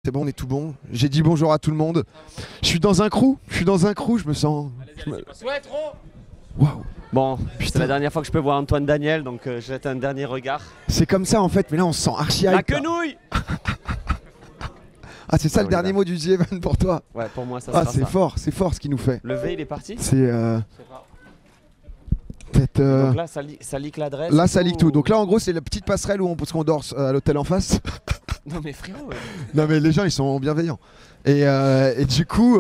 C'est bon, on est tout bon. J'ai dit bonjour à tout le monde. Je suis dans un crew, je me sens... Ouais, trop. Waouh. Bon, c'est Putain. la dernière fois que je peux voir Antoine Daniel, donc je jette un dernier regard. C'est comme ça en fait, mais là on se sent archi hype. La là. quenouille. Ah c'est ça Ah le oui, dernier là. mot du The Event pour toi. Ouais, pour moi ça Ah sera ça. c'est fort ce qu'il nous fait. Le V il est parti. C'est peut-être... Donc là ça leak l'adresse. Là ça leak tout. Donc là en gros c'est la petite passerelle où parce qu'on dort à l'hôtel en face. Non mais frérot. Non mais les gens ils sont bienveillants. Et du coup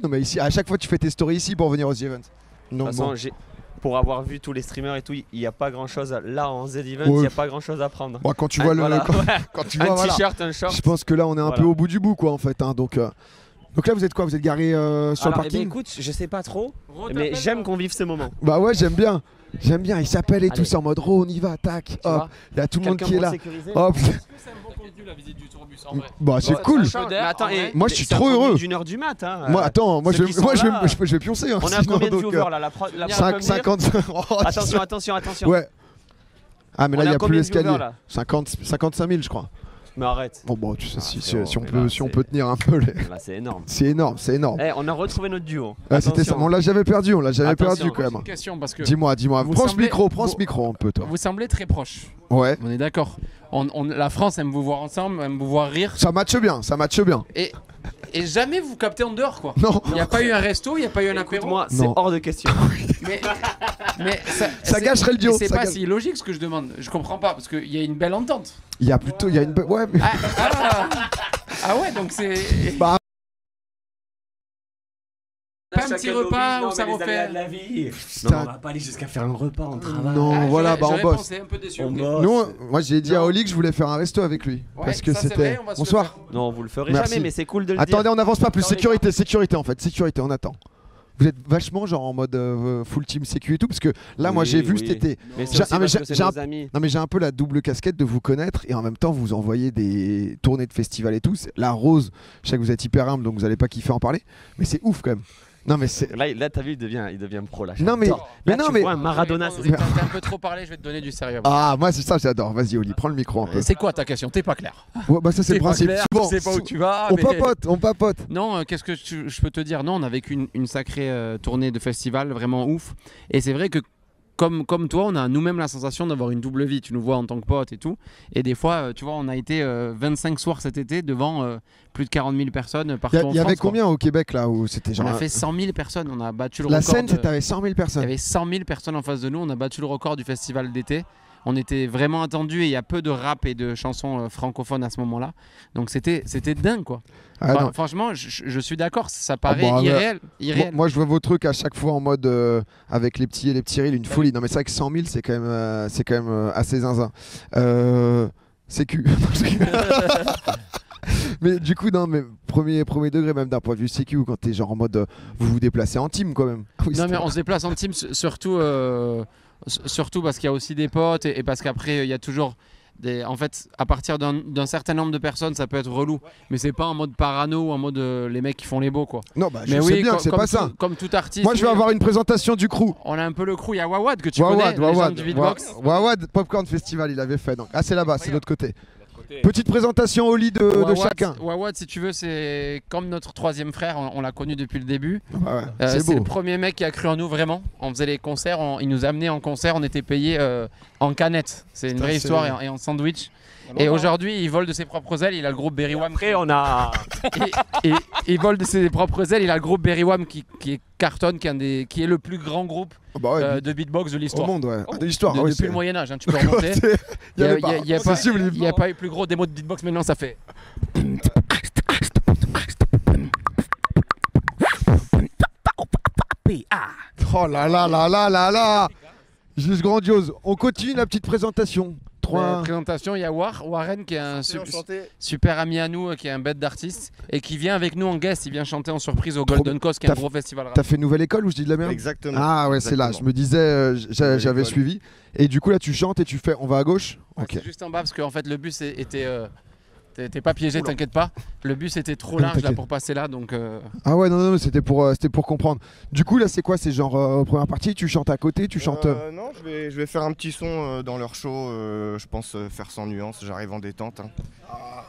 non mais ici à chaque fois tu fais tes stories ici pour venir aux The Event. De Donc toute façon, bon. pour avoir vu tous les streamers et tout, il n'y a pas grand chose là en Z-Event, Ouais. il n'y a pas grand chose à prendre. Moi quand tu vois Voilà. quand tu vois Un voilà. t-shirt, un short. Je pense que là on est un Voilà. peu au bout du bout quoi en fait hein, donc là vous êtes quoi? Vous êtes garé sur le Alors, eh ben, parking? écoute, je sais pas trop, mais j'aime qu'on vive ce moment. Bah ouais j'aime bien. Il s'appelle et tout, Allez. c'est en mode on y va, tac, Tu hop, vois, il y a tout le monde quelqu'un qui est pour là. sécuriser. Hop. Est-ce que c'est un bon contenu la visite du tourbus en vrai? Bah c'est Ouais, cool. ça change. Mais attends, et Moi, je suis c'est un trop contenu heureux. d'une heure du mat. Hein, Moi attends, moi ceux qui sont là, je vais pioncer hein, On a sinon, combien de donc, viewers là? La première 50 oh, Attention, attention, attention. Ouais. Ah mais là On il y a a plus combien de viewers, l'escalier. là 55 000 je crois. Mais arrête. Bon tu sais si c'est on bon, peut là, si on c'est- peut tenir un peu les... Là, c'est énorme. C'est énorme. Eh, on a retrouvé notre duo. Ah, c'était ça. Attention. On l'a jamais perdu, Attention. perdu quand J'ai même. une question parce que Dis-moi. Vous Prends semblez- ce micro un peu toi. vous semblez très proches. Ouais. On est d'accord. La France aime vous voir ensemble, aime vous voir rire. Ça matche bien. Et jamais vous captez en dehors quoi. Non. Il n'y a pas eu un resto, il n'y a pas eu un apéro. Écoute-moi, c'est Non. hors de question. Mais Ça c'est- gâcherait le duo. C'est ça pas gâche- si logique ce que je demande. Je comprends pas parce qu'il y a une belle entente. Il y a une. Ouais. Mais... Ah ouais, donc c'est. Bah. Pas un petit repas où ça refait. la vie. Putain. Non, on va pas aller jusqu'à faire un repas, on travaille. Non, voilà, bah on j'aurais bosse. pensé un peu déçu. On ok. bosse. Nous, moi j'ai dit à Non. Oli que je voulais faire un resto avec lui Ouais, parce que ça, c'est c'était. vrai, on va se le Bonsoir. faire. Non, vous le ferez Merci. jamais, mais c'est cool de le Attendez, dire. on n'avance pas plus. Attends, les Sécurité en fait. Sécurité, on attend. Vous êtes vachement genre en mode full team sécu et tout parce que là moi Oui, j'ai vu oui. cet été. Mais c'est J'ai- aussi ah, mais parce j'ai- que c'est j'ai nos un- amis. Non mais j'ai un peu la double casquette de vous connaître et en même temps vous envoyez des tournées de festivals et tout. La Rose, je sais que vous êtes hyper humble donc vous allez pas kiffer en parler, mais c'est ouf quand même. Non mais c'est. Là t'as vu, il devient pro là. Non mais. j'adore. Mais Là, non tu mais. vois un Maradona, c'est T'as un peu trop parlé, je vais te donner du sérieux. Ah moi c'est ça j'adore. Vas-y Oli, prends le micro un peu. C'est quoi ta question? T'es pas clair. Ouais, bah ça c'est le T'es pas principe. clair, Bon, tu sais pas où tu vas. on mais- papote. Non, qu'est-ce que je peux te dire? Non, on a vécu une sacrée tournée de festival, vraiment ouf. Et c'est vrai que comme toi, on a nous-mêmes la sensation d'avoir une double vie. Tu nous vois en tant que pote et tout. Et des fois, tu vois, on a été 25 soirs cet été devant plus de 40 000 personnes partout en Il y avait France, quoi. combien au Québec là où c'était genre. On a fait 100 000 personnes. On a battu le La record. scène c'était avec 100 000 Il y personnes. avait 100 000 personnes en face de nous. On a battu le record du festival d'été. On était vraiment attendus et il y a peu de rap et de chansons francophones à ce moment-là. Donc c'était dingue quoi. Ah, non. Franchement, je suis d'accord. Ça paraît bah, irréel. Moi je vois vos trucs à chaque fois en mode avec les petits et les petits reels, une folie. Non mais c'est vrai que 100 000 c'est quand même assez zinzin. Sécu. Mais du coup non mais premier degré même d'un point de vue sécu quand t'es genre en mode vous vous déplacez en team quand même. Oui, Non c'était- mais on se déplace en team surtout parce qu'il y a aussi des potes et parce qu'après il y a toujours en fait à partir d'un certain nombre de personnes ça peut être relou mais c'est pas en mode parano ou en mode les mecs qui font les beaux quoi. Non bah je Mais sais oui, bien que c'est comme pas tout- ça. Comme tout artiste. Moi je vais oui, avoir une présentation du crew. On a un peu le crew, il y a Wawad que tu connais, légende du beatbox. Wawad Popcorn Festival il avait fait donc. Ah c'est là-bas, c'est de l'autre côté. Petite présentation au lit de chacun. Wawad, si tu veux, c'est comme notre troisième frère, on l'a connu depuis le début. Ah ouais, C'est c'est le beau. premier mec qui a cru en nous vraiment. On faisait les concerts, il nous amenait en concert, on était payé en canette. C'est une Putain, vraie c'est- histoire et en sandwich. Et aujourd'hui, il vole de ses propres ailes. Il a le groupe Berry Wham. Après, on a. Et il vole de ses propres ailes. Il a le groupe Berry Wham qui cartonne, qui est le plus grand groupe Ah bah ouais, de beatbox de au l'histoire. monde ouais. De l'histoire. De- ouais, depuis c'est- le Moyen-Âge, hein, tu peux remonter. Il y avait pas. Il n'y a, C'est sublime. pas eu plus gros démo de beatbox maintenant, ça fait. Oh là là là là là là. Juste grandiose. On continue la petite présentation. 3. Présentation, il y a Warren qui est un Enchanté. super ami à nous, qui est un bête d'artiste et qui vient avec nous en guest. Il vient chanter en surprise au Golden Coast, qui est un T'as- gros festival rap. T'as fait Nouvelle École ou je dis de la merde? Exactement. Ah ouais c'est là. Je me disais j'avais École. suivi. Et du coup là tu chantes et tu fais on va à gauche. Ouais, Ok. c'est juste en bas parce qu'en fait le bus était T'es pas piégé, t'inquiète pas. Le bus était trop large là T'inquiète. pour passer là, donc. Ah ouais, non, c'était pour comprendre. Du coup, là, c'est quoi? C'est genre, première partie, tu chantes à côté, tu chantes. Non, je vais faire un petit son dans leur show. Je pense faire sans nuance. J'arrive en détente. Hein.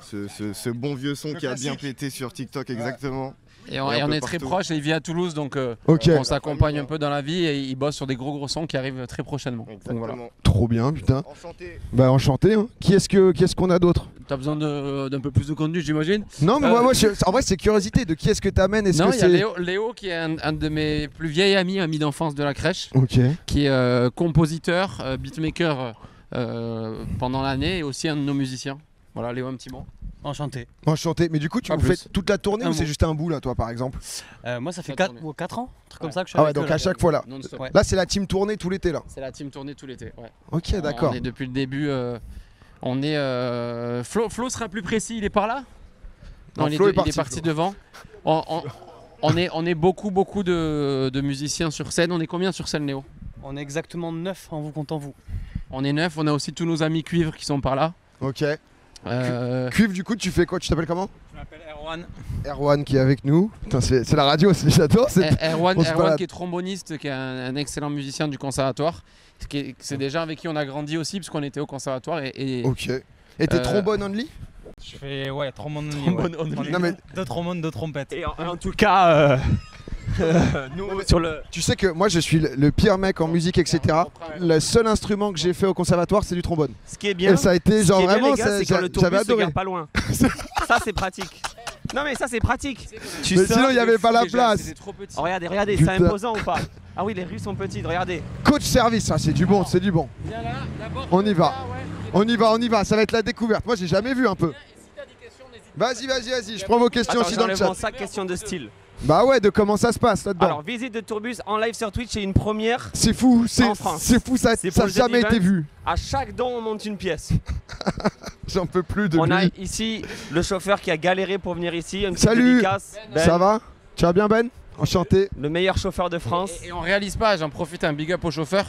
Ce bon vieux son qui a bien pété sur TikTok, exactement. Et on un peu est très partout. proches, il vit à Toulouse, donc Ok, on s'accompagne un peu dans la vie et il bosse sur des gros sons qui arrivent très prochainement. Donc voilà. Exactement. trop bien, putain. Enchanté. Bah, enchanté. Hein. Qui est-ce qu'on a d'autre? T'as besoin d'un peu plus de contenu, j'imagine? Non, mais en vrai, c'est curiosité de qui est-ce que t'amènes. Est-ce Non, que il y a c'est. Léo qui est un de mes plus vieils amis d'enfance de la crèche, Ok. qui est compositeur, beatmaker pendant l'année et aussi un de nos musiciens. Voilà, Léo, un petit mot. Enchanté. Enchanté. Mais du coup, tu Pas vous plus. faites toute la tournée Un ou c'est mot. juste un bout là, toi, par exemple? Moi, ça fait Ça 4 tourne. ou 4 ans, un truc comme Ouais. ça que je suis Ah ouais, avec eux, donc là. à chaque fois là. Non-stop. Ouais. Là, c'est la team tournée tout l'été là. C'est la team tournée tout l'été. Ouais. Ok, d'accord. On est depuis le début. On est. Flo sera plus précis, il est par là? Non, il Flo est est parti, parti Flo. devant. On est beaucoup de musiciens sur scène. On est combien sur scène, Léo? On est exactement 9 en vous comptant vous. On est 9. On a aussi tous nos amis cuivres qui sont par là. Ok. Euh, Cuivre, du coup, tu fais quoi? Tu t'appelles comment? Je m'appelle Erwan. Erwan qui est avec nous. Putain, c'est la radio, j'adore. Erwan, on se balade. qui est tromboniste, qui est un excellent musicien du conservatoire. C'est des gens avec qui on a grandi aussi, parce qu'on était au conservatoire. Et Ok. Et t'es Euh, trombone only? Je fais trombone Trombone only. only. Non, mais- Deux trombones, deux trompettes. Et en tout cas, nous, sur le. Tu sais que moi, je suis le pire mec en musique, etc. Le seul instrument que j'ai fait au conservatoire, c'est du trombone. Ce qui est bien, Et ça a été ce genre qui est bien, vraiment, les gars, c'est quand le j'avais tourbus se adoré. garde pas loin. Ça, c'est pratique. Non, mais ça, c'est pratique. Tu Mais sors, sinon, il n'y avait pas la Déjà, place. c'était trop petit. Oh, regardez, Putain. c'est imposant ou pas? Ah oui, les rues sont petites, regardez. Coach service, ça, c'est du bon, c'est du bon. Viens là, d'abord, On y va. là, ouais. On y va, ça va être la découverte. Moi, j'ai jamais vu un peu. Et si t'as des questions, n'hésite pas. Vas-y, je prends vos questions Attends, aussi dans le j'enlève mon chat. sac, question de style. Bah ouais, de comment ça se passe là-dedans. Alors, visite de tourbus en live sur Twitch, c'est une première. C'est fou, En France. c'est fou, ça C'est ça pour a le jamais jeudi été vu. À chaque don, on monte une pièce. J'en peux plus de On a lui. ici le chauffeur qui a galéré pour venir ici. Une petite Salut. dédicace. Ben, Ça va? Tu vas bien, Ben? Enchanté. Le meilleur chauffeur de France. Et on réalise pas, j'en profite, un big up aux chauffeurs,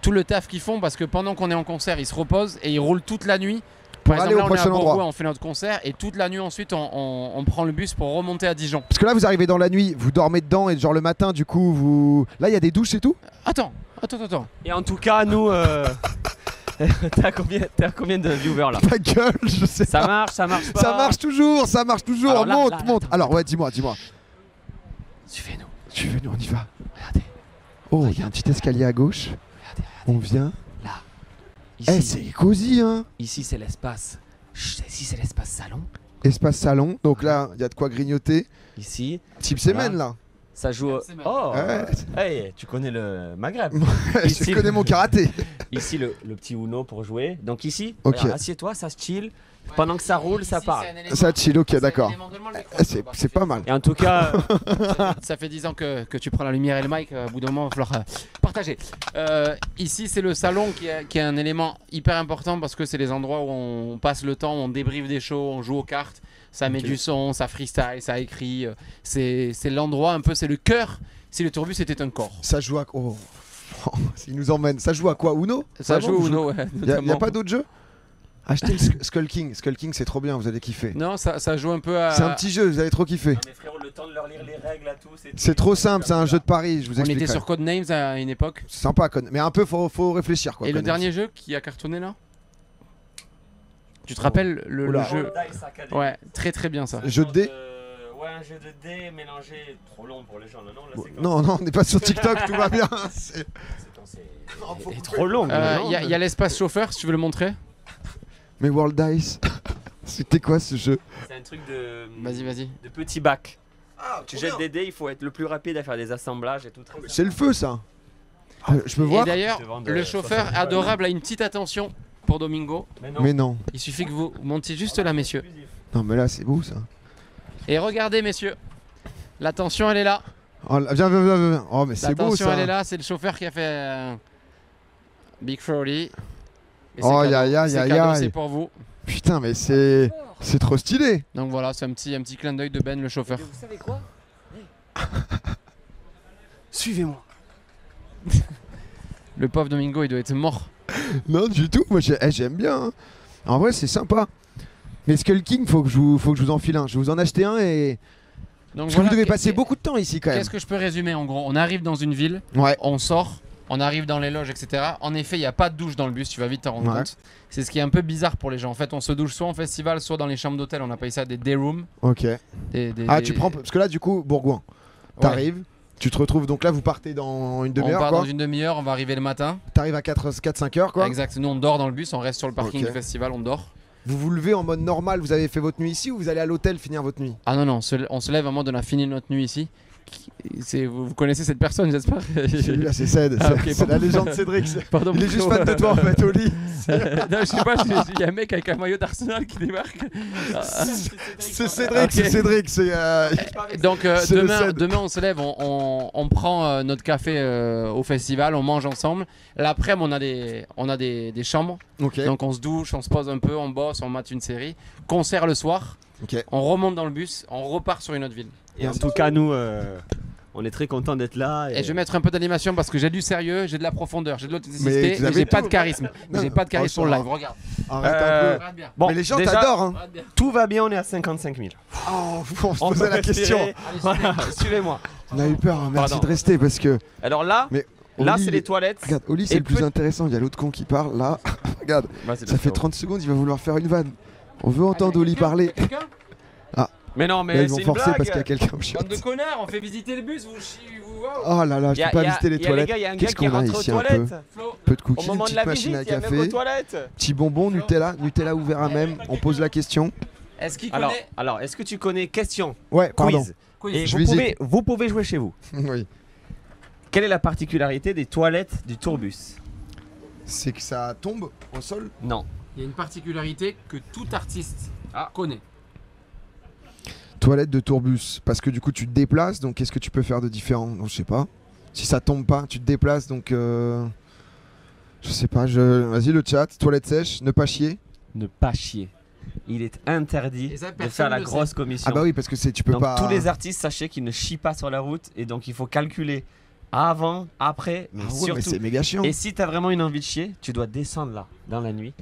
tout le taf qu'ils font, parce que pendant qu'on est en concert, ils se reposent et ils roulent toute la nuit. Pour Par aller exemple, au là, on est à prochain Bourgoin, endroit. on fait notre concert et toute la nuit ensuite on prend le bus pour remonter à Dijon. Parce que là, vous arrivez dans la nuit, vous dormez dedans et genre le matin, du coup, vous. Là, il y a des douches et tout? Attends. Et en tout cas, nous. T'as combien de viewers là? Ta gueule, je sais Ça pas. marche, ça marche pas. Ça marche toujours, ça marche toujours. Alors là, monte, là, monte. attends. Alors, ouais, dis-moi. Suivez-nous. Suivez-nous, on y va. Regardez. Oh, il y a un petit escalier à gauche. Regardez. On vient. Là. Eh, Ici, c'est cosy, hein. ici c'est l'espace. Chut, ici c'est l'espace salon. Espace salon. Donc là, il y a de quoi grignoter. Ici, Type Voilà. semaine, là. ça joue. C'est mal. Oh. Ouais. Hey, tu connais le Maghreb. Je Ici- connais mon karaté. Ici le petit Uno pour jouer. Donc ici, Ok. regarde, assieds-toi, ça se chill. Pendant que ça roule, ça parle. Ça chill, ok, d'accord. C'est pas mal. Et en tout cas, Ça fait 10 ans que tu prends la lumière et le mic, au bout d'un moment, il va falloir partager. Ici, c'est le salon qui est un élément hyper important parce que c'est les endroits où on passe le temps, où on débriefe des shows, on joue aux cartes, ça met du son, ça freestyle, ça écrit. C'est l'endroit un peu, c'est le cœur. Si le tourbus était un corps. Ça joue à. Oh. Il nous emmène. Ça joue à quoi? Uno? Ça Vraiment, joue vous Uno, ouais. Il y a notamment. pas d'autres jeux? Achetez le Skull King. Skull King, c'est trop bien, vous allez kiffer. Non, ça joue un peu à. C'est un petit jeu, vous allez trop kiffer. mais frérot, le temps de leur lire les règles à tous. C'est trop simple, c'est un jeu de paris, je vous On explique. était sur Codenames à une époque. C'est sympa, mais un peu faut réfléchir quoi. Et le quand même. dernier jeu qui a cartonné là? Tu te rappelles le Oula. jeu? Ouais, très très bien ça. Jeu de dés? Ouais, un jeu de dés mélangé. Trop long pour les gens, non, la Bon, séquence. non, on n'est pas sur TikTok, tout va bien. C'est- Elle est trop longue. Il y a l'espace chauffeur si tu veux le montrer. Mais World Dice, c'était quoi ce jeu? C'est un truc de. Vas-y. De petit bac. Tu jettes des dés, il faut être le plus rapide à faire des assemblages et tout. C'est le feu ça. Ah, je peux Et voir? d'ailleurs, Ils te vendent, le chauffeur 60 balles. adorable a une petite attention pour Domingo. Mais non. Il suffit que vous montiez juste là, messieurs. Non, mais là c'est beau ça. Et regardez, messieurs. L'attention, elle est là. Oh, là, viens. Oh, mais c'est beau L'attention, ça. elle est là. C'est le chauffeur qui a fait Big Froley. Et c'est Oh, cadeau. aïe, aïe, C'est aïe, cadeau, aïe. c'est pour vous. Putain, mais c'est trop stylé. Donc voilà, c'est un petit clin d'œil de Ben, le chauffeur. Vous savez quoi? Suivez-moi. Le pauvre Domingo, il doit être mort. Non, du tout. Moi j'aime bien. Hein. En vrai, c'est sympa. Mais Skull King, faut que je vous enfile un. Je vais vous en acheter un et. Donc Parce que voilà, vous devez passer beaucoup de temps ici quand même. Qu'est-ce que je peux résumer en gros? On arrive dans une ville, Ouais. on sort, on arrive dans les loges, etc. En effet, il n'y a pas de douche dans le bus, tu vas vite t'en rendre Ouais. compte. C'est ce qui est un peu bizarre pour les gens. En fait, on se douche soit en festival, soit dans les chambres d'hôtel. On appelle ça des day rooms. Ok. Ah, des- tu prends. Parce que là, du coup, Bourgoin. Ouais. T'arrives, tu te retrouves. Donc là, vous partez dans une On demi-heure. part Quoi. dans une demi-heure, on va arriver le matin. T'arrives à 4-5 heures, quoi. Exact. Nous, on dort dans le bus, on reste sur le parking Ok. du festival, on dort. Vous vous levez en mode normal, vous avez fait votre nuit ici ou vous allez à l'hôtel finir votre nuit? Ah non, non, on se lève à un moment, on a fini notre nuit ici. Vous connaissez cette personne, j'espère? Celui-là, c'est Ced. Ah, ok, c'est pardon. la légende Cédric. Pardon, Il est juste frérot. fan de toi en fait, Oli. Non, je sais pas, il y a un mec avec un maillot d'Arsenal qui débarque. C'est Cédric, Ok. c'est Cédric. C'est. Donc C'est le demain, Ced. demain, on se lève, on prend notre café au festival, on mange ensemble. L'après-midi, on a des chambres. Ok. Donc on se douche, on se pose un peu, on bosse, on mate une série. Concert le soir, Ok. on remonte dans le bus, on repart sur une autre ville. Et en tout cas, nous, on est très contents d'être là. Et je vais mettre un peu d'animation parce que j'ai du sérieux, j'ai de la profondeur, j'ai de Mais l'authenticité, vous mais avez j'ai pas tout. de charisme. Non, J'ai pas de oh, charisme ça pour le va. live, regarde. Arrête un peu. Regarde bien. Bon, Mais les gens déjà, t'adorent. Hein. Regarde bien. Tout va bien, on est à 55 000. Oh, on se On posait peut la question. respirer. Voilà, suivez-moi. On a eu peur. hein. Merci Pardon. de rester parce que. Alors là, Mais là Oli, c'est les toilettes. Regarde, Oli, c'est Et le plus peut- intéressant. Il y a l'autre con qui parle là. Regarde, Bah, c'est le ça fait frérot. 30 secondes, il va vouloir faire une vanne. On veut entendre Oli Quelqu'un parler. Quelqu'un Mais non, Là, mais ils vont c'est une forcer blague. parce qu'il y a quelqu'un au chiottes. Bande de connards, on fait visiter le bus, vous chiez, vous. Oh là là, je Y a- peux pas y a- visiter les y a toilettes. gars, y a un gars Qu'est-ce qui est qu'on a rentré aux ici un peu? toilettes. Flo, Peu de Au cookies, moment une de la petite visite, machine à il y a même aux café, toilettes. petit bonbon, Nutella ouvert à même. On pose la question. est-ce qu'il Alors, connaît alors est-ce que tu connais question Ouais, pardon. quiz Quiz. Et Je vous visite. pouvez jouer chez vous. Oui. Quelle est la particularité des toilettes du tourbus? C'est que ça tombe au sol. Non. Il y a une particularité que tout artiste connaît. Toilette de tourbus. Parce que du coup, tu te déplaces. Donc, qu'est-ce que tu peux faire de différent? Non, je sais pas. Si ça tombe pas, tu te déplaces. Donc, je sais pas. Vas-y, le chat. Toilette sèche. Ne pas chier. Ne pas chier. Il est interdit Et ça, de personne faire la le grosse sait. commission. Ah bah oui, parce que tu peux Donc pas. tous les artistes, sachez qu'ils ne chient pas sur la route et donc il faut calculer avant, après, mais Ah ouais, surtout. mais c'est méga chiant. Et si t'as vraiment une envie de chier, tu dois descendre là, dans la nuit.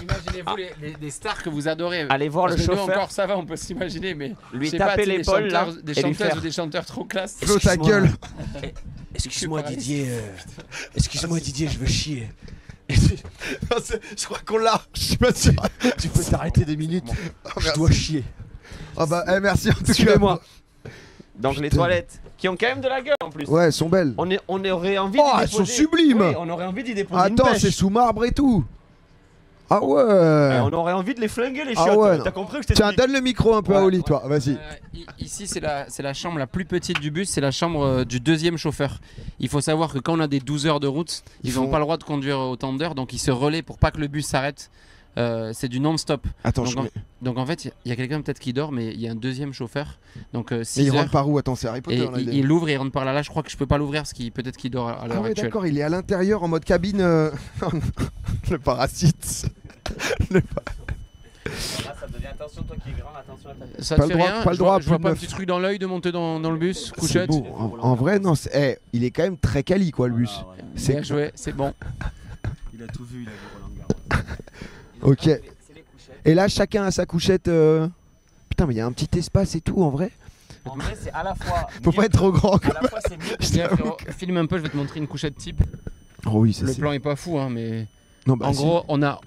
Imaginez-vous les stars que vous adorez. Allez voir Parce le que nous, chauffeur, encore ça va, on peut s'imaginer, mais lui je sais pas, taper tu sais, l'épaule là, des et lui chanteuses faire. ou des chanteurs trop classe. Flo, ta Excuse-moi. gueule. Excuse-moi Pareil. Didier, excuse-moi Didier, je veux chier. Je crois qu'on l'a. Je suis pas sûr. Tu peux t'arrêter 2 minutes, Je dois chier. Ah bah, merci en tout cas. Suivez-moi. Donc les Putain. toilettes, qui ont quand même de la gueule en plus. Ouais, elles sont belles. On aurait envie Oh, d'y elles sont déposer- sublimes. Oui, on aurait envie d'y déposer une Attends, pêche. c'est sous marbre et tout. Ah Et ouais. on aurait envie de les flinguer les Ah chiottes. ouais, non. T'as compris que je t'ai Tiens, dit. donne le micro un peu à Ouais, Oli, ouais. toi. Vas-y. Ici, c'est la chambre la plus petite du bus, c'est la chambre du deuxième chauffeur. Il faut savoir que quand on a des 12 heures de route, ils n'ont font- pas le droit de conduire autant d'heures, donc ils se relaient pour pas que le bus s'arrête. C'est du non-stop. Attends, Donc, je mets- Donc en fait, il y a quelqu'un peut-être qui dort, mais il y a un deuxième chauffeur. Donc Et 6 il rentre heures. par où? Attends, c'est Harry Potter. Et là, il l'ouvre et il rentre par là. Là, je crois que je peux pas l'ouvrir parce qu'il peut-être qu'il dort à Ah l'heure ouais, actuelle. d'accord, il est à l'intérieur en mode cabine. Le parasite. Là, ça devient attention, toi qui es grand, attention à ta Ça Pas te le fait droit- rien pas le Je vois- droit, Je vois peu pas un meuf. petit truc dans l'œil de monter dans le bus, C'est couchette. beau. En vrai, non, il est quand même très quali, quoi, le bus. C'est bien C'est joué, c'est bon. Il a tout vu, il a vu Roland Garros. Ok. C'est les couchettes. Et là, chacun a sa couchette. Putain, mais il y a un petit espace et tout, en vrai. En vrai, c'est à la fois. Faut pas être trop grand. À la fois, c'est mieux. Tiens, frérot, filme un peu, je vais te montrer une couchette type. Oh oui, ça Le c'est. plan est pas fou, hein, mais Non, bah, en si. gros, on a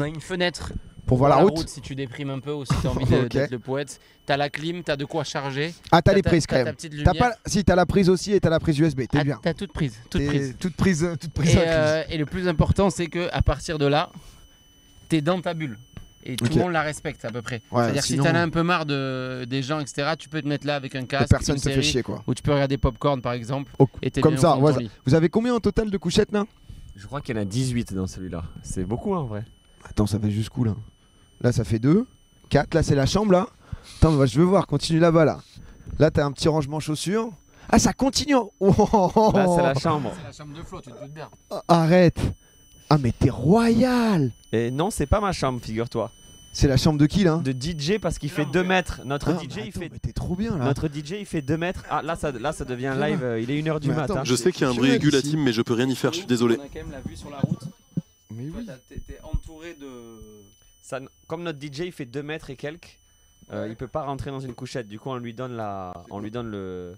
une fenêtre Pour voir la route. si tu déprimes un peu ou si t'as envie Ok. d'être le poète. T'as la clim, t'as de quoi charger. Ah, t'as les prises quand ta même. petite T'as lumière. pas. Si, t'as la prise aussi et t'as la prise USB. T'es Ah, bien. T'as toute prise, toute T'es- prise. Toute prise. Toute prise. Et, incluse. et le plus important, c'est que à partir de là, t'es dans ta bulle. Et tout Ok. le monde la respecte à peu près. Ouais, C'est-à-dire sinon- que si t'en as un peu marre des gens, etc., tu peux te mettre là avec un Et casque, personne une te fait série, chier, quoi. ou tu peux regarder Popcorn par exemple. Oh, Et t'es comme bien ça, au fond de ton ouais, lit. Vous avez combien en total de couchettes là? Je crois qu'il y en a 18 dans celui-là. C'est beaucoup, hein, en vrai. Attends, ça fait jusqu'où là? Là, ça fait 2, 4. Là, c'est la chambre là. Attends, bah, je veux voir. Continue là-bas là. Là, t'as un petit rangement chaussures. Ah, ça continue. Oh, Là, c'est la chambre. C'est la chambre de Flo, tu te doutes bien. Arrête. Ah, mais t'es royal. Et non, c'est pas ma chambre, figure-toi. C'est la chambre de qui là? De DJ parce qu'il fait 2 mètres. Notre Ah, DJ, mais il attends, fait. mais t'es trop bien là. Notre DJ, il fait 2 mètres. Ah, là, ça devient Viens live. Il est 1h du Mais matin. attends, Je sais qu'il y a un bruit aigu la team, mais je peux rien y faire, je suis désolé. On a quand même la vue sur la route. Mais oui. T'es entouré Ça, comme notre DJ il fait 2 mètres et quelques, il peut pas rentrer dans une couchette. Du coup, on lui donne le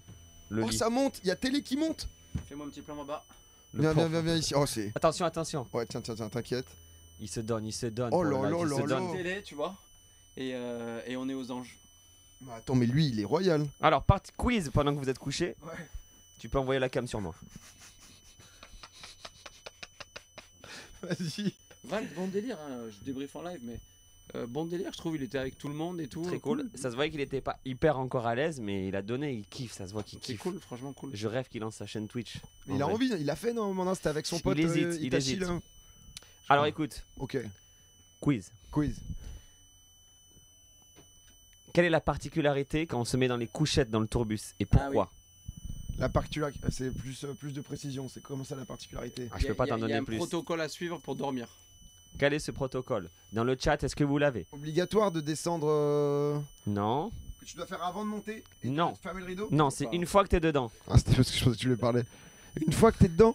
Oh, lit. ça monte, il y a télé qui monte. Fais-moi un petit plan là-bas. Le Viens, pauvre. viens ici. Oh, c'est. Attention, attention. Ouais, tiens, t'inquiète. Il se donne. Oh pour là le live, là il là se là. donne. Télé, tu vois. Et on est aux anges. Mais attends, mais lui, il est royal. Alors, partie quiz pendant que vous êtes couché. Ouais. Tu peux envoyer la cam sur moi. Vas-y. Val, bon délire, hein. Je débriefe en live, mais bon délire, je trouve. Il était avec tout le monde et tout. Très cool. Ça se voyait qu'il était pas hyper encore à l'aise, mais il a donné, il kiffe. Ça se voit qu'il C'est kiffe. cool, franchement cool. Je rêve qu'il lance sa chaîne Twitch. Mais En il a vrai. envie, il a fait non, maintenant c'était avec son Il pote. hésite, il Itachi, hésite. là. Alors écoute, Ok, quiz. quiz. Quelle est la particularité quand on se met dans les couchettes dans le tourbus et pourquoi? La particularité, c'est plus de précision. C'est comment ça la particularité? Je peux pas t'en Il y a donner un plus. protocole à suivre pour dormir. Quel est ce protocole? Dans le chat, est-ce que vous l'avez? Obligatoire de descendre. Non. Que tu dois faire avant de monter et Non. de fermer le rideau? Non, c'est une fois que t'es dedans. Ah, c'était parce que je pensais que tu voulais parler. Une fois que t'es dedans,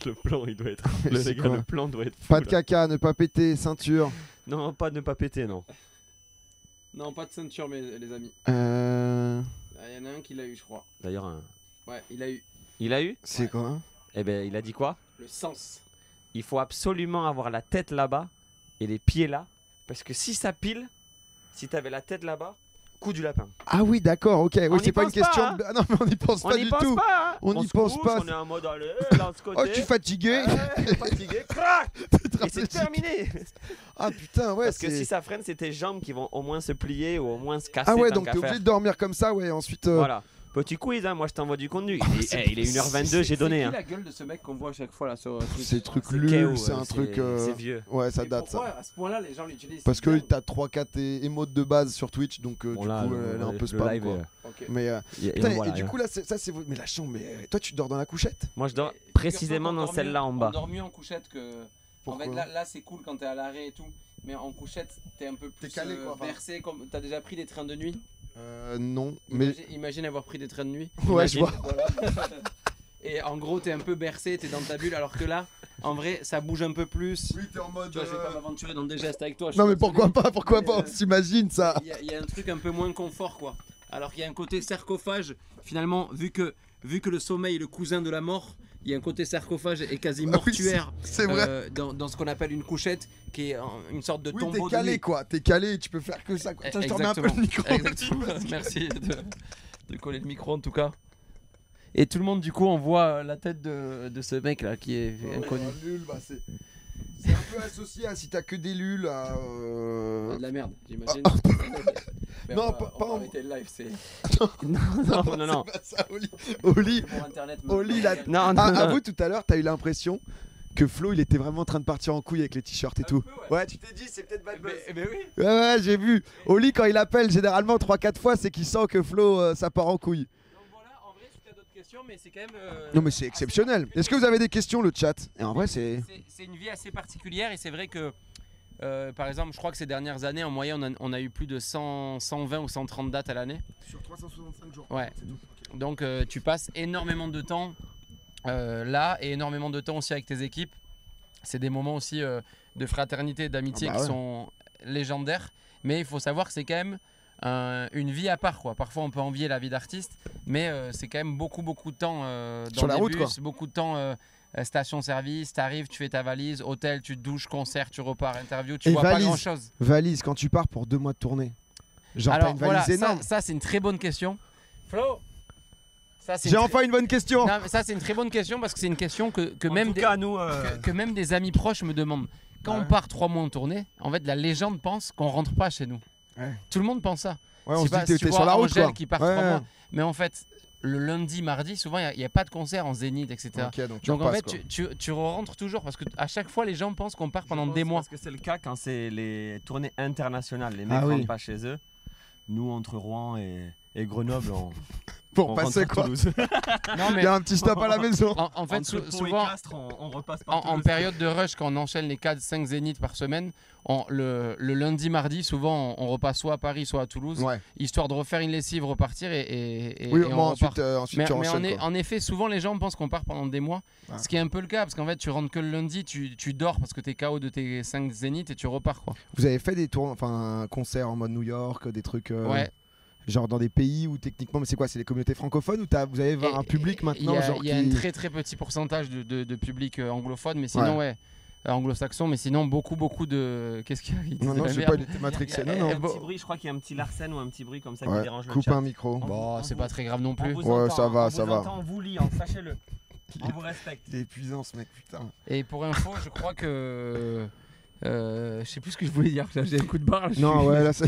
Le plan, il doit être. C'est quoi le plan doit être fou, pas de là. caca, ne pas péter, ceinture. Non, pas de ne pas péter, non. Non, pas de ceinture, les amis. Il y en a un qui l'a eu, je crois. D'ailleurs, Ouais, il a eu il a eu? C'est Ouais. quoi? Eh ben, il a dit quoi? le sens. Il faut absolument avoir la tête là-bas et les pieds là. Parce que si ça pile, si t'avais la tête là-bas, coup du lapin. Ah oui, d'accord, ok. On Oui, n'y c'est pas une pense pas, question. hein. Ah non, mais on n'y pense On pas n'y du pense tout. pas, hein. On n'y se pense couche, pas. On est en mode allez, là de ce côté. Oh, je suis fatigué. Ouais, fatigué, crac. Et c'est terminé. Ah putain, ouais. Parce que c'est- si ça freine, c'est tes jambes qui vont au moins se plier ou au moins se casser. Ah ouais, tant donc qu'à t'es faire. obligé de dormir comme ça, ouais. Ensuite. Voilà. Petit quiz, hein, moi je t'envoie du contenu. Il est 1h22, j'ai donné. C'est Hein. qui la gueule de ce mec qu'on voit à chaque fois là sur Twitch? C'est truc C'est nul, KO, c'est un truc. C'est vieux. Ouais, ça Mais date pourquoi, ça. à ce point-là, les gens l'utilisent? Parce C'est que dingue. t'as 3-4 émotes de base sur Twitch, donc Bon, du là, coup, elle est un peu le spam live, quoi. Ok. Mais et putain, voilà, et du hein. coup là, ça c'est. Mais la chambre, mais toi tu dors dans la couchette? Moi je dors Mais précisément figure-toi dans qu'on dort celle-là mieux- en bas. On dort mieux en couchette que. En Pourquoi fait, là c'est cool quand t'es à l'arrêt et tout. Mais en couchette, t'es un peu plus calé, quoi, enfin. bercé. Comme... T'as déjà pris des trains de nuit? Non, mais. Imagine avoir pris des trains de nuit. Ouais, je vois. Voilà. Et en gros, t'es un peu bercé, t'es dans ta bulle, alors que là, en vrai, ça bouge un peu plus. Oui, t'es en mode. Tu vois, je vais pas m'aventurer dans des gestes avec toi. je Non, suis mais désolé. pourquoi pas, Mais, on s'imagine ça. Il y a un truc un peu moins confort, quoi. Alors qu'il y a un côté sarcophage, finalement, vu que le sommeil est le cousin de la mort, il y a un côté sarcophage et quasi Ah oui, mortuaire c'est vrai. dans ce qu'on appelle une couchette, qui est une sorte de Oui, tombeau t'es de calé nuit. quoi, t'es calé, tu peux faire que ça. Attends, je te remets un peu le micro. Exactement. Merci de coller le micro en tout cas. Et tout le monde, du coup, on voit la tête de ce mec là qui est inconnu. Lul, bah, c'est un peu associé à si t'as que des luls à. De la merde, j'imagine. Mais Non, on va- pas- on pas va en- arrêter le live, c'est Non. C'est pas ça, Oli. pour internet. Oli, la- Non, Ah, non. avoue, tout à l'heure, t'as eu l'impression que Flo, il était vraiment en train de partir en couille avec les t-shirts et tout. Ouais, tu t'es dit, c'est peut-être bad mais oui. Ouais, j'ai vu. Oli, quand il appelle généralement 3-4 fois, c'est qu'il sent que Flo, ça part en couille. Donc voilà, en vrai, si t'as d'autres questions, mais c'est quand même. Non, mais c'est exceptionnel. Est-ce que vous avez des questions, le chat? Et en vrai, c'est. C'est une vie assez particulière et c'est vrai que, par exemple, je crois que ces dernières années, en moyenne, on a eu plus de 120 ou 130 dates à l'année. Sur 365 jours. Ouais. Donc tu passes énormément de temps là et énormément de temps aussi avec tes équipes. C'est des moments aussi de fraternité, d'amitié Ah bah qui ouais. sont légendaires. Mais il faut savoir que c'est quand même une vie à part, quoi. Parfois on peut envier la vie d'artiste, mais c'est quand même beaucoup de temps dans Sur la des route, bus, quoi. beaucoup de temps station-service. T'arrives, tu fais ta valise, hôtel, tu te douches, concert, tu repars, interview, tu Et vois valise. pas grand-chose. Valise, quand tu pars pour 2 mois de tournée. Genre, t'as Alors une voilà, valise énorme. ça c'est une très bonne question. Flo, ça c'est J'ai une enfin une bonne question. Non, mais ça c'est une très bonne question parce que c'est une question que En même tout des, cas, nous. que même des amis proches me demandent. Quand Ouais. on part 3 mois en tournée, en fait la légende pense qu'on rentre pas chez nous. Ouais. Tout le monde pense ça. Ouais, on Je se sais pas, dit que si tu t'es vois sur la route, Angèle quoi. qui part Ouais, 3 mois, ouais. mais en fait le lundi, mardi, souvent il n'y a pas de concert en Zénith, etc. Ok, donc tu Donc en repasses, fait quoi. tu rentres toujours parce que à chaque fois les gens pensent qu'on part pendant des mois. Parce que c'est le cas quand c'est les tournées internationales. Les mecs Ah oui. rentrent pas chez eux. Nous, entre Rouen et Grenoble, Pour on passer rentre à quoi. Toulouse. Non, Il mais y a un petit stop à la maison. en fait, Entre Pau et souvent, Castres, on repasse par en Toulouse. période de rush, quand on enchaîne les 4-5 zéniths par semaine, le lundi, mardi, souvent, on repasse soit à Paris, soit à Toulouse, Ouais. histoire de refaire une lessive, repartir et Oui, on moi repart. ensuite tu enchaînes. quoi. En effet, souvent les gens pensent qu'on part pendant des mois, Ouais. ce qui est un peu le cas, parce qu'en fait, tu rentres que le lundi, tu dors parce que t'es KO de tes 5 zéniths et tu repars, quoi. Vous avez fait des tours, enfin un concert en mode New York, des trucs. Ouais. Genre dans des pays où techniquement, mais c'est quoi? C'est les communautés francophones ou vous avez un public maintenant genre Il y a un qui... très très petit pourcentage de public anglophone, mais sinon, ouais, anglo-saxon, mais sinon beaucoup de. Qu'est-ce qu'il y a? Il dit Non, de non, la je sais merde. pas, il était matrixé. Il y a Non, un non. petit bruit, je crois qu'il y a un petit Larsen ou un petit bruit comme ça qui Ouais, dérange le coupe chat. un micro. Bon, c'est pas très grave non On plus. vous Ouais, entend, ça va, on ça vous va. entend, on vous lit, sachez-le. On vous respecte. Il est épuisant ce mec, putain. Et pour info, je crois que. Je sais plus ce que je voulais dire, j'ai un coup de barre. Là, je Non, suis- ouais, là, ça,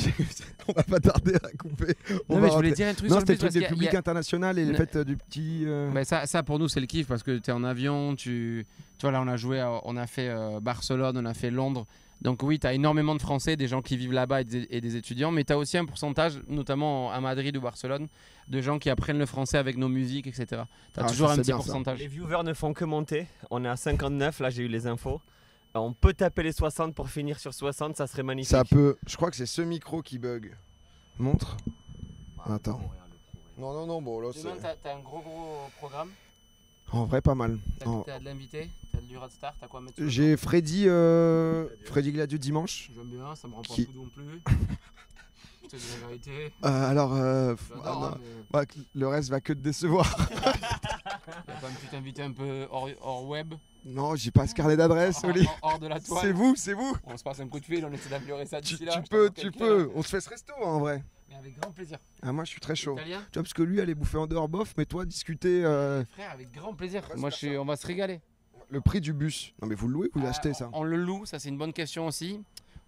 on va pas tarder à couper. On Non, va mais je voulais rentrer. dire un truc Non, sur le c'était le bus truc parce des qu'il y a- publics il y a- internationaux et les Ne- fêtes du petit. Mais ça pour nous c'est le kiff parce que tu es en avion, tu vois là on a joué, on a fait Barcelone, on a fait Londres. Donc oui, tu as énormément de Français, des gens qui vivent là-bas et des étudiants, mais tu as aussi un pourcentage, notamment à Madrid ou Barcelone, de gens qui apprennent le français avec nos musiques, etc. Tu as Ah, toujours ça, un c'est petit bien, ça. pourcentage. Les viewers ne font que monter. On est à 59, là j'ai eu les infos. On peut taper les 60 pour finir sur 60, ça serait magnifique. Ça peut. Je crois que c'est ce micro qui bug. Montre. Attends. Non, non, non, bon, là, c'est. T'as un gros programme, En vrai, pas mal. En- t'as de l'invité, t'as du Rad Star, t'as quoi à mettre J'ai Freddy Gladieux dimanche. J'aime bien, ça me rend pas Qui- fou non plus. Je te dis la vérité. Alors, J'adore, non. hein, mais Ouais, le reste va que te décevoir. y a pas un petit invité un peu hors web, Non, j'ai pas ce carnet d'adresse, Oli. hors de la toile. C'est vous. On se passe un coup de fil, on essaie d'améliorer ça Tu, d'ici là. tu je peux, t'avoue, tu quelqu'un, peux. On se fait ce resto en vrai. Mais avec grand plaisir. Ah, moi, je suis très chaud. Italien Tu vois, parce que lui, aller bouffer en dehors, bof, mais toi, discuter Frère, avec grand plaisir. Ouais, Moi, super on va se régaler. le prix du bus. Non, mais vous le louez ou vous l'achetez ça? On le loue, ça c'est une bonne question aussi.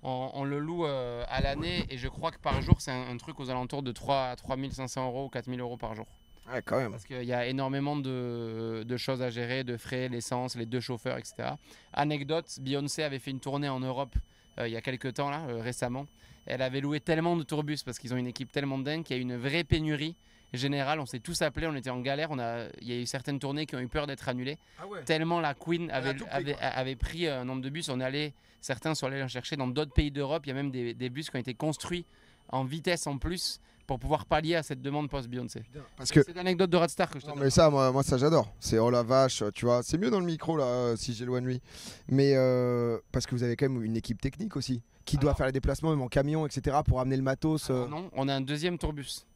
On le loue à l'année et je crois que par jour, c'est un truc aux alentours de 3 500 euros ou 4 000 euros par jour. Ouais, quand même. Parce qu'il y a énormément de choses à gérer, de frais, l'essence, les 2 chauffeurs, etc. Anecdote, Beyoncé avait fait une tournée en Europe il y a quelques temps, là, récemment. Elle avait loué tellement de tourbus parce qu'ils ont une équipe tellement dingue qu'il y a eu une vraie pénurie générale. On s'est tous appelés, on était en galère. Il y a eu certaines tournées qui ont eu peur d'être annulées. Ah ouais. Tellement la Queen a tout pris, avait pris un nombre de bus. Certains sont allés en chercher dans d'autres pays d'Europe. Il y a même des bus qui ont été construits en vitesse en plus pour pouvoir pallier à cette demande post-Beyoncé. Parce que. C'est l'anecdote de Radstar que je te Non, donne. mais ça, moi ça j'adore. C'est oh la vache, tu vois. C'est mieux dans le micro là, si j'éloigne lui. Mais parce que vous avez quand même une équipe technique aussi qui doit Alors- faire les déplacements, même en camion, etc. pour amener le matos. Non, on a un deuxième tourbus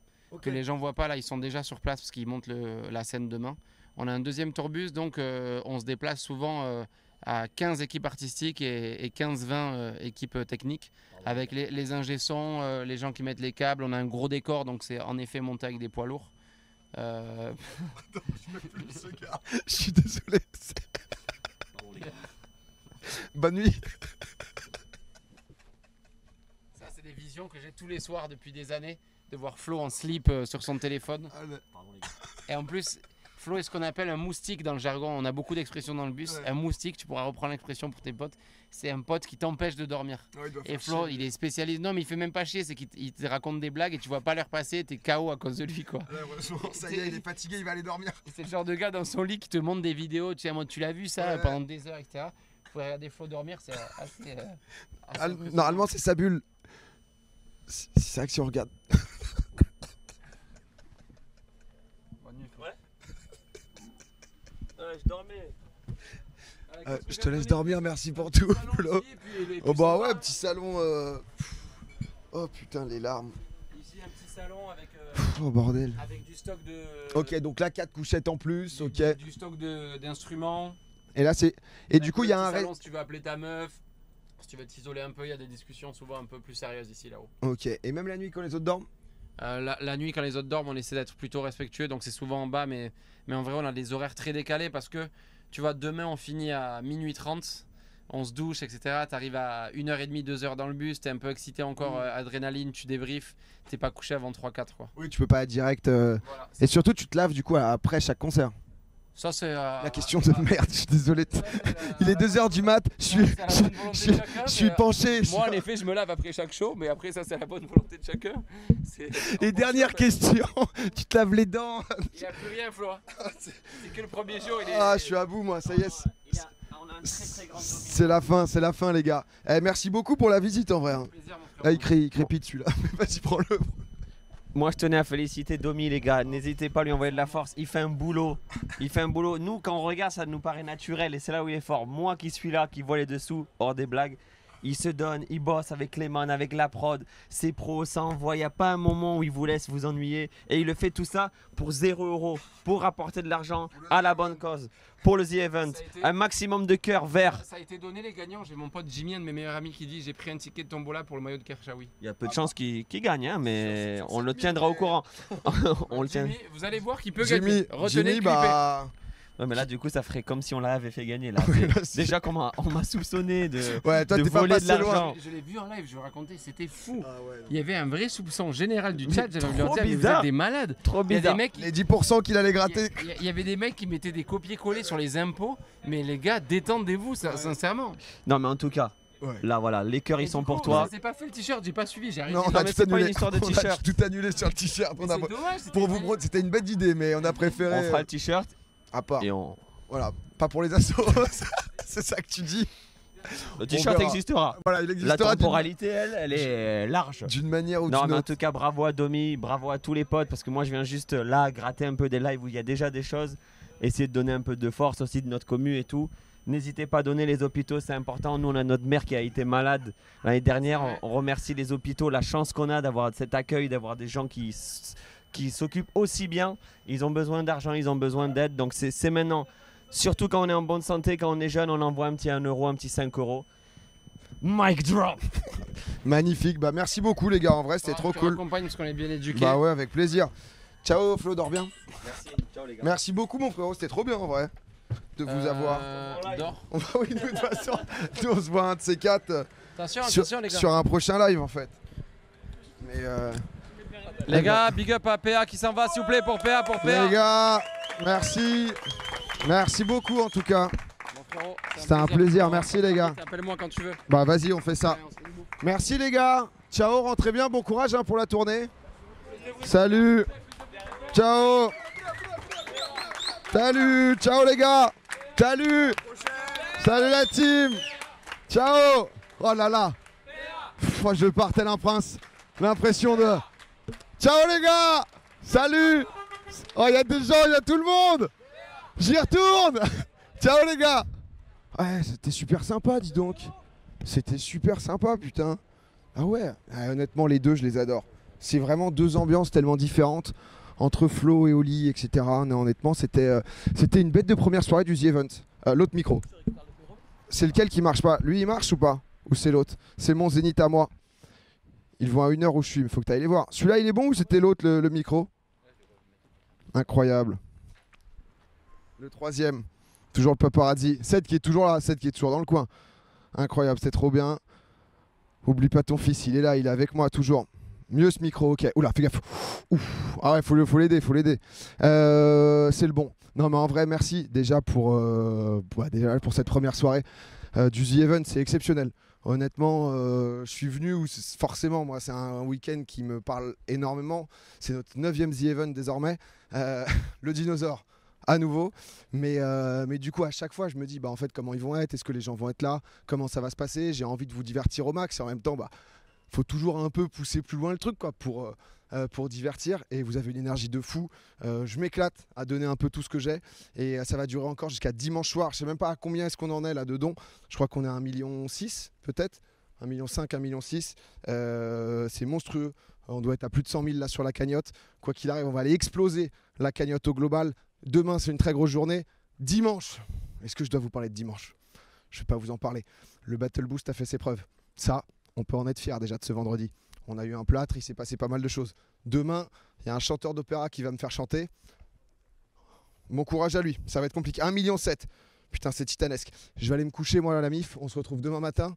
que les gens voient pas là. Ils sont déjà sur place parce qu'ils montent la scène demain. On a un deuxième tourbus, donc on se déplace souvent à 15 équipes artistiques et 15-20 équipes techniques avec les ingé sons, les gens qui mettent les câbles. On a un gros décor, donc c'est en effet monté avec des poids lourds. Je suis désolé. Bonne nuit. Ça, c'est des visions que j'ai tous les soirs depuis des années, de voir Flo en slip sur son téléphone. Et en plus, Flo est ce qu'on appelle un moustique dans le jargon. On a beaucoup d'expressions dans le bus. Ouais. Un moustique, tu pourras reprendre l'expression pour tes potes. C'est un pote qui t'empêche de dormir. Et Flo, il est spécialiste. Non, mais il fait même pas chier. C'est qu'il te raconte des blagues et tu vois pas l'heure passer. T'es KO à cause de lui, quoi. Ça y est, il est fatigué, il va aller dormir. C'est le genre de gars dans son lit qui te montre des vidéos. Tu sais, moi, tu l'as vu ça Ouais. pendant des heures, etc. Vous pouvez regarder Flo dormir, c'est assez. assez impressionnant. Normalement, c'est sa bulle. C'est ça que si on regarde. Bonne nuit, Flo. Je dormais. Je te laisse dormir, merci pour tout, Flo. Oh bah ouais, petit salon. Oh putain, les larmes. Ici, un petit salon avec. Oh bordel. Avec du stock de. Ok, donc là 4 couchettes en plus, ok. Du stock d'instruments. Et là c'est. Et du coup il y a un. salon, si tu veux appeler ta meuf, si tu veux t'isoler un peu, il y a des discussions souvent un peu plus sérieuses ici là-haut. Ok, et même la nuit quand les autres dorment. La nuit, quand les autres dorment, on essaie d'être plutôt respectueux, donc c'est souvent en bas, mais en vrai, on a des horaires très décalés parce que tu vois, demain on finit à minuit 30. On se douche, etc. T'arrives à 1h30, 2h dans le bus, t'es un peu excité encore, adrénaline, tu débriefes, t'es pas couché avant 3-4 quoi. Oui, tu peux pas être direct. Voilà, Et surtout tu te laves du coup après chaque concert. Ça, c'est. La question de merde, je suis désolé. Il est 2h du mat, je suis penché. Moi, en effet, je me lave après chaque show, mais après, ça, c'est la bonne volonté de chacun. Et dernière question, tu te laves les dents. Il n'y a plus rien, Flo. C'est que le premier jour. Ah, je suis à bout, moi, ça y est. On a une très grande C'est la fin, les gars. Merci beaucoup pour la visite, en vrai. Hein. Là, il crépite celui-là. Vas-y, prends-le. Moi, je tenais à féliciter Domi, les gars. N'hésitez pas à lui envoyer de la force. Il fait un boulot. Nous, quand on regarde, ça nous paraît naturel et c'est là où il est fort. Moi qui suis là, qui vois les dessous, hors des blagues, il se donne, il bosse avec Clément, avec la prod. C'est pro, ça envoie. Il n'y a pas un moment où il vous laisse vous ennuyer. Et il le fait tout ça pour 0 €, pour rapporter de l'argent à la bonne cause, pour le The Event. Un maximum de cœur vert. Ça a été donné, les gagnants. J'ai mon pote Jimmy, un de mes meilleurs amis, qui dit j'ai pris un ticket de tombola pour le maillot de Kershawi. Il y a peu de chances qu'il gagne, hein, mais on le tiendra au courant. On le tient. Jimmy, vous allez voir qu'il peut Jimmy, gagner. Retenez Jimmy, le bah. Ouais, mais là, du coup, ça ferait comme si on l'avait fait gagner. Là. Déjà, on m'a soupçonné de, Ouais, toi, de t'es pas voler de passé loin. l'argent. Je l'ai vu en live, je vous racontais, c'était fou. Ah ouais, non. Il y avait un vrai soupçon général du chat. J'avais envie de leur trop dire, mais vous bizarre. êtes des malades. Trop Il y a des bizarre. mecs. Les 10% qu'il allait gratter. Il y avait des mecs qui mettaient des copier-coller sur les impôts, mais les gars, détendez-vous, ça, sincèrement. Non, mais en tout cas, Ouais. là, voilà, les cœurs, Et ils sont du pour coup, toi. C'est pas fait le t-shirt, j'ai pas suivi, j'ai arrêté. Non, on Non, a mais tout c'est pas annulé. une histoire de On a t-shirt. tout annulé sur le t-shirt. Mais c'est dommage, c'était Pour vous, vrai. c'était une belle idée, mais on a préféré. On fera le t-shirt À part. et on. Voilà, pas pour les assos. C'est ça que tu dis. Le t-shirt verra. existera. Voilà, il La existera temporalité, elle est large. d'une manière ou Non, d'une mais en autre. tout cas, bravo à Domi, bravo à tous les potes, parce que moi, je viens juste là gratter un peu des lives où il y a déjà des choses, essayer de donner un peu de force aussi de notre commu et tout. N'hésitez pas à donner les hôpitaux, c'est important. Nous, on a notre mère qui a été malade l'année dernière. On remercie les hôpitaux, la chance qu'on a d'avoir cet accueil, d'avoir des gens qui s'occupent aussi bien. Ils ont besoin d'argent, ils ont besoin d'aide, donc c'est maintenant. Surtout quand on est en bonne santé, quand on est jeune, on envoie un petit 1 €, un petit 5 €. Mic drop. Magnifique, bah merci beaucoup les gars, en vrai c'était trop cool. Accompagne parce qu'on est bien éduqués. Bah ouais, avec plaisir. Ciao Flo, dors bien. Merci, ciao les gars. Merci beaucoup mon frérot, c'était trop bien en vrai de vous avoir. Dors. Oui, de toute façon, nous on se voit un de ces quatre Attention, sur, attention les gars. sur un prochain live en fait. Mais Les gars, big up à PA qui s'en va s'il vous plaît pour PA, les gars, merci. Merci beaucoup en tout cas. Mon frérot, C'était un plaisir, merci les gars. Appelle-moi quand tu veux. Bah vas-y, on fait ça. Ouais, on se fait une bouffe. Merci les gars. Ciao, rentrez bien, bon courage hein, pour la tournée. Salut. Ciao. Salut, ciao les gars. Salut. Salut la team. Ciao. Oh là là. Moi je pars tel un prince. L'impression de... Ciao les gars. Salut. Oh, il y a des gens, il y a tout le monde. J'y retourne. Ciao les gars. Ouais, c'était super sympa, dis donc. C'était super sympa, putain. Ah ouais, honnêtement, les deux, je les adore. C'est vraiment deux ambiances tellement différentes entre Flo et Oli, etc. Non, honnêtement, c'était une bête de première soirée du The Event. L'autre micro. C'est lequel qui marche pas? Lui, il marche ou pas? Ou c'est l'autre? C'est mon Zénith à moi. Ils vont à 1 heure où je suis, il faut que tu ailles les voir. Celui-là, il est bon ou c'était l'autre, le micro? Incroyable. Le troisième, toujours le paparazzi. Seth qui est toujours là, Seth qui est toujours dans le coin. Incroyable, c'est trop bien. Oublie pas ton fils, il est là, il est avec moi toujours. Mieux ce micro, ok. Oula, fais gaffe. Ouf. Ah ouais, faut l'aider, faut l'aider. C'est le bon. Non mais en vrai, merci déjà pour cette première soirée du The Event, c'est exceptionnel. Honnêtement, je suis venu où forcément, moi, c'est un week-end qui me parle énormément. C'est notre 9e The Event désormais. Le dinosaure, à nouveau. Mais du coup, à chaque fois, je me dis, bah, en fait, comment ils vont être? Est-ce que les gens vont être là? Comment ça va se passer? J'ai envie de vous divertir au max. Et en même temps, bah, faut toujours un peu pousser plus loin le truc, quoi, pour divertir. Et vous avez une énergie de fou. Je m'éclate à donner un peu tout ce que j'ai. Et ça va durer encore jusqu'à dimanche soir. Je sais même pas à combien est-ce qu'on en est là de dons. Je crois qu'on est à 1,6 million peut-être. 1,5 million, 1,6 million. C'est monstrueux. On doit être à plus de 100 000 là sur la cagnotte. Quoi qu'il arrive, on va aller exploser la cagnotte au global. Demain, c'est une très grosse journée. Dimanche, est-ce que je dois vous parler de dimanche? Je ne vais pas vous en parler. Le Battle Boost a fait ses preuves. Ça, on peut en être fier déjà de ce vendredi. On a eu un plâtre, il s'est passé pas mal de choses. Demain, il y a un chanteur d'opéra qui va me faire chanter. Bon courage à lui, ça va être compliqué. 1,7 million. Putain, c'est titanesque. Je vais aller me coucher, moi, à la MIF. On se retrouve demain matin.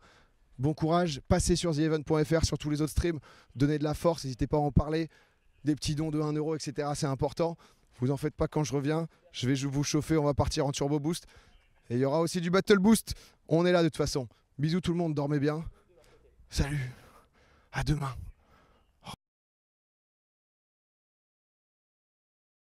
Bon courage. Passez sur theevent.fr, sur tous les autres streams. Donnez de la force, n'hésitez pas à en parler. Des petits dons de 1 €, etc. C'est important. Vous en faites pas, quand je reviens, je vais vous chauffer, on va partir en turbo boost. Et il y aura aussi du battle boost. On est là de toute façon. Bisous tout le monde, dormez bien. Salut, à demain.